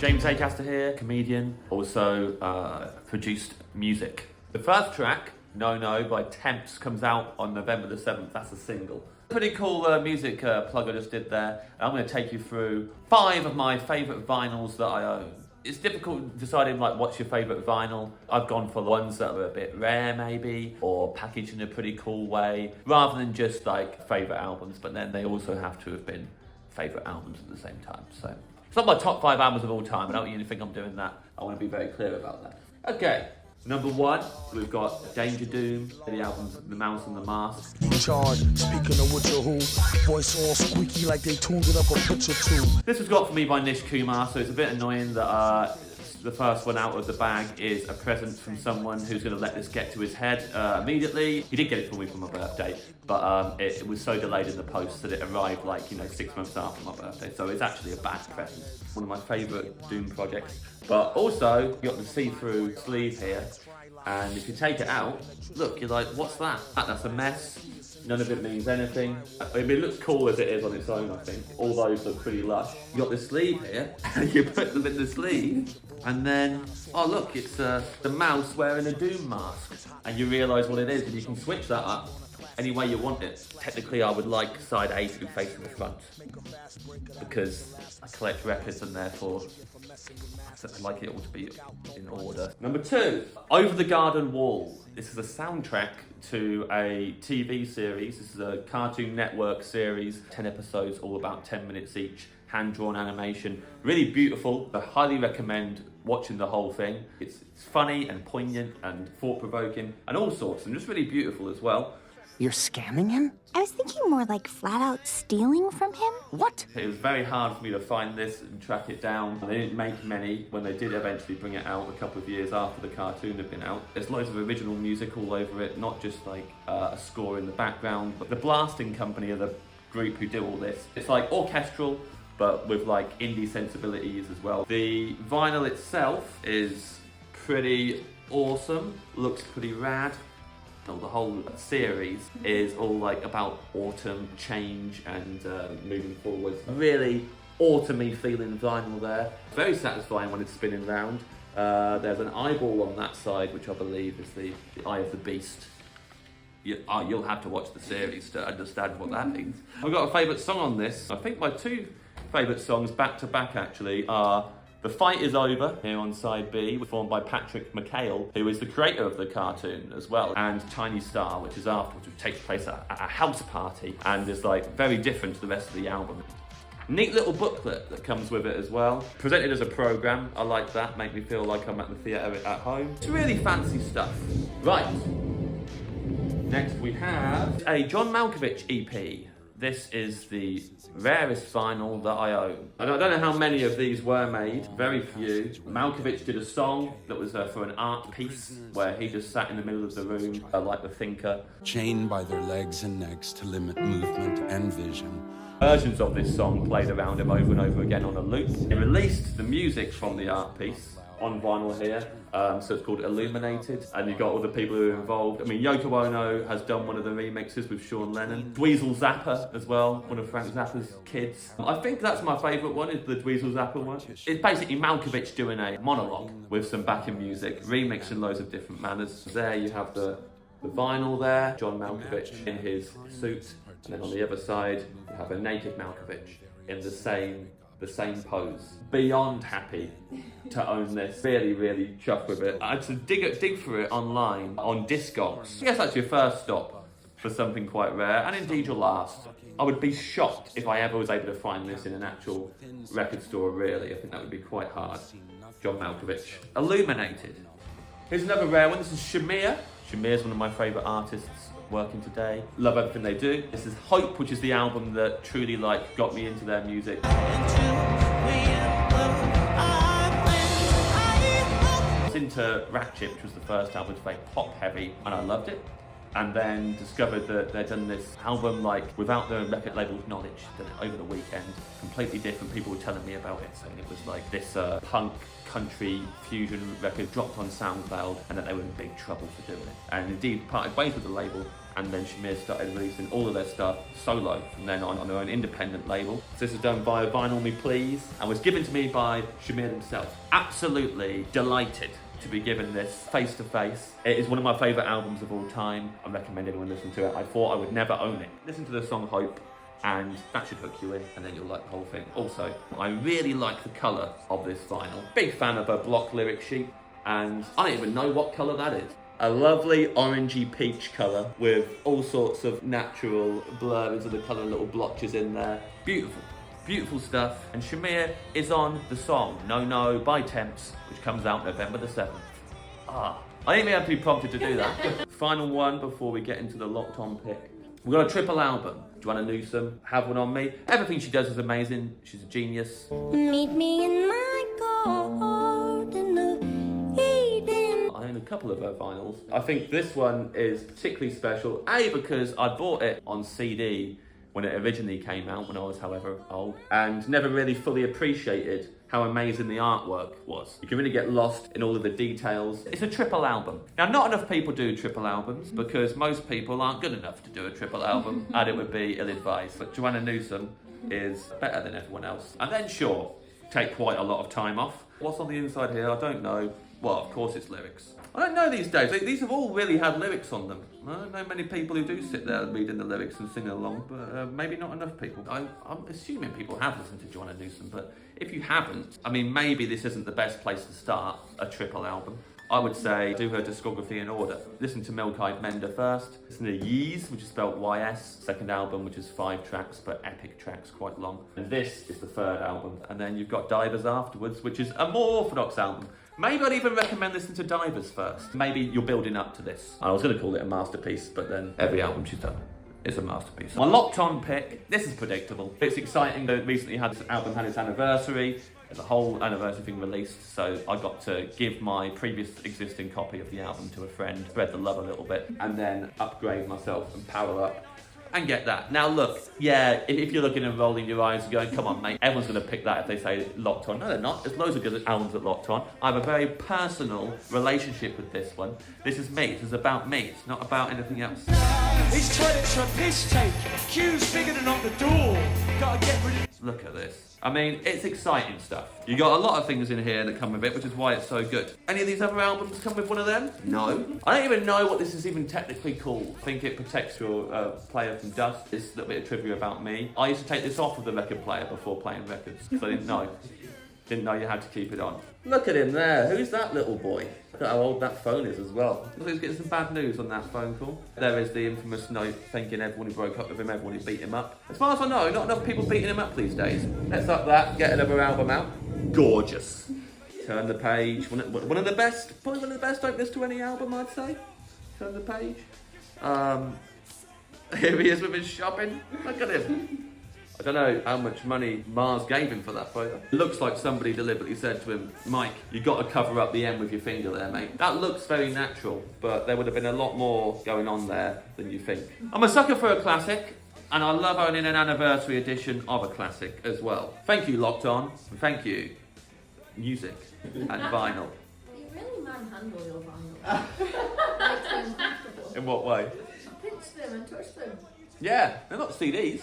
James Acaster here, comedian, also produced music. The first track, No No by Temps, comes out on November the 7th, that's a single. Pretty cool music plug I just did there. I'm going to take you through 5 of my favourite vinyls that I own. It's difficult deciding like what's your favourite vinyl. I've gone for the ones that are a bit rare maybe, or packaged in a pretty cool way, rather than just like favourite albums, but then they also have to have been favourite albums at the same time. So it's not my top 5 albums of all time. I don't want you to think I'm doing that. I want to be very clear about that. Okay. Number 1, we've got DANGERDOOM, the album The Mouse and the Mask. Charge, speaking of which or who, voice all squeaky like they tuned it up a pitch or two. This was got for me by Nish Kumar, so it's a bit annoying that the first one out of the bag is a present from someone who's going to let this get to his head immediately. He did get it for me for my birthday, but it was so delayed in the post that it arrived like, 6 months after my birthday, so it's actually a bad present. One of my favourite Doom projects. But also, you got the see-through sleeve here, and if you take it out, look, you're like, what's that? That's a mess. None of it means anything. I mean, it looks cool as it is on its own, I think. All those look pretty lush. You got the sleeve here, and you put them in the sleeve, and then, oh look, it's the mouse wearing a Doom mask. And you realise what it is, and you can switch that up any way you want it. Technically, I would like side A to be facing the front, because I collect records and therefore I like it all to be in order. Number 2, Over the Garden Wall. This is a soundtrack to a TV series. This is a Cartoon Network series, 10 episodes, all about 10 minutes each, hand-drawn animation. Really beautiful. I highly recommend watching the whole thing. It's funny and poignant and thought-provoking and all sorts, and just really beautiful as well. You're scamming him? I was thinking more like flat out stealing from him. What? It was very hard for me to find this and track it down. They didn't make many when they did eventually bring it out a couple of years after the cartoon had been out. There's loads of original music all over it, not just like a score in the background, but the blasting company are the group who do all this. It's like orchestral, but with like indie sensibilities as well. The vinyl itself is pretty awesome, looks pretty rad. The whole series is all like about autumn, change, and moving forward. Really autumny feeling vinyl there. Very satisfying when it's spinning round. There's an eyeball on that side, which I believe is the eye of the beast. You'll have to watch the series to understand what that means. I've got a favourite song on this. I think my 2 favourite songs back to back actually are The Fight Is Over, here on side B, performed by Patrick McHale, who is the creator of the cartoon as well, and Tiny Star, which is afterwards, which takes place at a house party and is like very different to the rest of the album. Neat little booklet that comes with it as well. Presented as a programme, I like that, make me feel like I'm at the theatre at home. It's really fancy stuff. Right, next we have a John Malkovich EP. This is the rarest vinyl that I own. I don't know how many of these were made, very few. Malkovich did a song that was for an art piece where he just sat in the middle of the room like the thinker. Chained by their legs and necks to limit movement and vision. Versions of this song played around him over and over again on a loop. He released the music from the art piece on vinyl here, so it's called Illuminated, and you've got all the people who are involved. I mean, Yoko Ono has done one of the remixes with Sean Lennon. Dweezil Zappa as well, one of Frank Zappa's kids. I think that's my favourite one, is the Dweezil Zappa one. It's basically Malkovich doing a monologue with some backing music, remixed in loads of different manners. There you have the vinyl there, John Malkovich in his suit, and then on the other side you have a naked Malkovich in the same pose. Beyond happy to own this. Really, really chuffed with it. I had to dig for it online on Discogs. I guess that's your first stop for something quite rare, and indeed your last. I would be shocked if I ever was able to find this in an actual record store, really. I think that would be quite hard. John Malkovich. Illuminated. Here's another rare one. This is Shamir. Shamir's one of my favourite artists working today. Love everything they do. This is Hope, which is the album that truly got me into their music. I was into Ratchet, which was the first album, it's very pop heavy, and I loved it. And then discovered that they'd done this album without the record label's knowledge, done it over the weekend, completely different. People were telling me about it, saying it was like this punk country fusion record dropped on SoundCloud and that they were in big trouble for doing it. And indeed parted ways with the label and then Shamir started releasing all of their stuff solo from then on their own independent label. So this is done via Vinyl Me Please and was given to me by Shamir himself. Absolutely delighted to be given this face to face. It is one of my favourite albums of all time. I recommend everyone listen to it. I thought I would never own it. Listen to the song Hope, and that should hook you in, and then you'll like the whole thing. Also, I really like the colour of this vinyl. Big fan of a block lyric sheet, and I don't even know what colour that is. A lovely orangey peach colour with all sorts of natural blurs of the colour, little blotches in there. Beautiful. Beautiful stuff, and Shamir is on the song No No by Temps, which comes out November the 7th. I didn't even have to be prompted to do that. Final one before we get into the locked on pick. We've got a triple album. Joanna Newsom, Have One On Me. Everything she does is amazing. She's a genius. Meet me in my garden of Eden. I own a couple of her vinyls. I think this one is particularly special, A, because I bought it on CD when it originally came out, when I was however old, and never really fully appreciated how amazing the artwork was. You can really get lost in all of the details. It's a triple album. Now, not enough people do triple albums because most people aren't good enough to do a triple album, and it would be ill-advised. But Joanna Newsom is better than everyone else. And then, sure, take quite a lot of time off. What's on the inside here? I don't know. Well, of course it's lyrics. I don't know these days. These have all really had lyrics on them. I don't know many people who do sit there reading the lyrics and singing along, but maybe not enough people. I'm assuming people have listened to Joanna Newsom, but if you haven't, I mean, maybe this isn't the best place to start a triple album. I would say do her discography in order. Listen to Milk-Eyed Mender first. Listen to Yeez, which is spelled Y-S. Second album, which is 5 tracks, but epic tracks, quite long. And this is the third album. And then you've got Divers afterwards, which is a more orthodox album. Maybe I'd even recommend listening to Divers first. Maybe you're building up to this. I was going to call it a masterpiece, but then every album she's done is a masterpiece. My locked on pick, this is predictable. It's exciting that recently this album had its anniversary. There's a whole anniversary thing released, so I got to give my previous existing copy of the album to a friend, spread the love a little bit, and then upgrade myself and power up and get that. Now look, yeah, if you're looking and rolling your eyes and going, come on mate, everyone's going to pick that if they say locked on. No, they're not. There's loads of good albums that locked on. I have a very personal relationship with this one. This is me. This is about me. It's not about anything else. These toilets are a piss take. Queue's bigger than on the door. Gotta get rid of... Look at this. I mean, it's exciting stuff. You got a lot of things in here that come with it, which is why it's so good. Any of these other albums come with one of them? No. I don't even know what this is even technically called. I think it protects your player from dust. This is a little bit of trivia about me. I used to take this off of the record player before playing records, because I didn't know. Didn't know you had to keep it on. Look at him there. Who's that little boy? Look at how old that phone is as well. Looks like he's getting some bad news on that phone call. There is the infamous note thanking everyone who broke up with him, everyone who beat him up. As far as I know, not enough people beating him up these days. Let's up that, get another album out. Gorgeous. Turn the page. One of the best, probably one of the best openers to any album, I'd say. Turn the page. Here he is with his shopping. Look at him. I don't know how much money Mars gave him for that photo. It looks like somebody deliberately said to him, Mike, you got to cover up the end with your finger there, mate. That looks very natural, but there would have been a lot more going on there than you think. I'm a sucker for a classic, and I love owning an anniversary edition of a classic as well. Thank you, Locked On, and thank you, music and vinyl. You really manhandle your vinyl. Makes them comfortable. In what way? Pinch them and touch them. Yeah, they're not CDs.